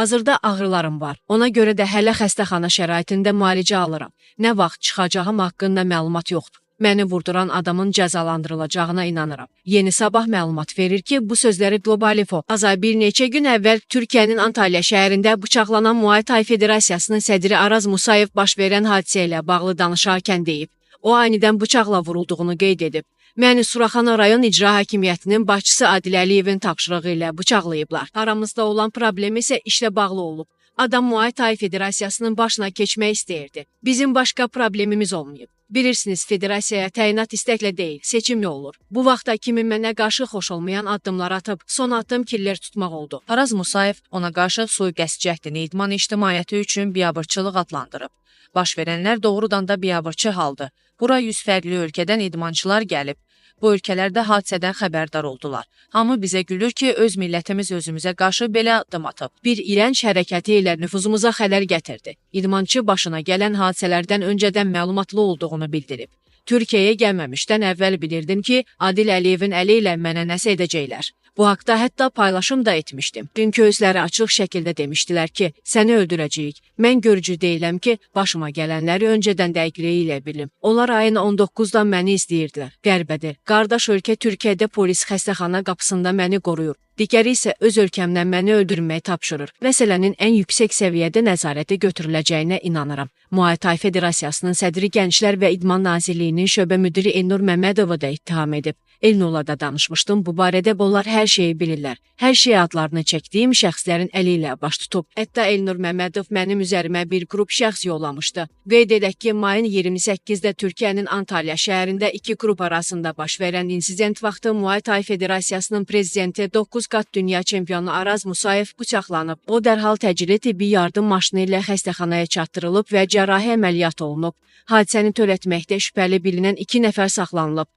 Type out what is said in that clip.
Hazırda ağrılarım var. Ona görə də hələ xəstəxana şəraitində müalicə alıram. Nə vaxt çıxacağım haqqında məlumat yoxdur. Məni vurduran adamın cəzalandırılacağına inanıram. Yeni Sabah məlumat verir ki, bu sözləri Globalifo azay bir neçə gün əvvəl Türkiyənin Antalya şəhərində bıçaqlanan Muay Thai Federasiyasının sədri Araz Musayev baş verən hadisə ilə bağlı danışarkən deyib. O anidən bıçaqla vurulduğunu qeyd edib. Məni Suraxana rayon icra hakimiyyətinin başçısı Adil Əliyevin tapşırığı ilə bıçaqlayıblar. Aramızda olan problem isə işlə bağlı olub. Adam Muay Thai Federasiyasının başına keçmək istəyirdi. Bizim başqa problemimiz olmayıb. Bilirsiniz, federasiyaya təyinat istəklə deyil, seçimli olur. Bu vaxtda kimi mənə qarşı xoş olmayan addımlar atıb, son addım killər tutmaq oldu. Araz Musayev ona qarşı sui-qəsd cəhdini idman ictimaiyyəti üçün biabırçılıq adlandırıb. Baş verənlər doğrudan da biabırçı haldır. Bura 100 fərqli ölkədən idmançılar gəlib. Bu ölkələrdə hadisədən xəbərdar oldular. Hamı bizə gülür ki, öz millətimiz özümüzə qarşı belə addım atıb. Bir irənc hərəkəti ilə nüfuzumuza xələl gətirdi. İdmançı başına gələn hadisələrdən öncədən məlumatlı olduğunu bildirib. Türkiyəyə gəlməmişdən əvvəl bilirdim ki, Adil Əliyevin əli ilə mənə nəsə edəcəklər. Bu haqda hətta paylaşım da etmişdim. Dünkü özləri açıq şəkildə demişdilər ki, səni öldürəcəyik. Mən görücü deyiləm ki, başıma gələnləri öncədən dəqiqliyi ilə bilim. Onlar ayın 19-dan məni izləyirdilər. Qərbədir. Qardaş ölkə Türkiyədə polis xəstəxana qapısında məni qoruyur. Digəri isə öz ölkəmdən məni öldürməyi tapşırır. Məsələnin ən yüksək səviyyədə nəzarətə götürüləcəyinə inanıram. Muay Thai Federasiyasının sədri Gənclər və İdman Nazirliyinin şöbə müdiri Elnur Məmmədovu da ittiham edib. Elnurla da danışmışdım. Bu barədə onlar hər şeyi bilirlər. Hər şey adlarını çəkdiyim şəxslərin əli ilə baş tutub. Hətta Elnur Məmmədov mənim üzərimə bir qrup şəxs yollamışdı. Qeyd edək ki, mayın 28-də Türkiyənin Antalya şəhərində iki qrup arasında baş verən insident vaxtı Muay Thai Federasiyasının prezidenti 9 qat dünya çempionu Araz Musayev bıçaqlanıb. O dərhal təcili tibbi yardım maşını ilə xəstəxanaya çatdırılıb və cərrahi əməliyyat olunub. Hadisəni törətməkdə şübhəli bilinən 2 nəfər saxlanılıb.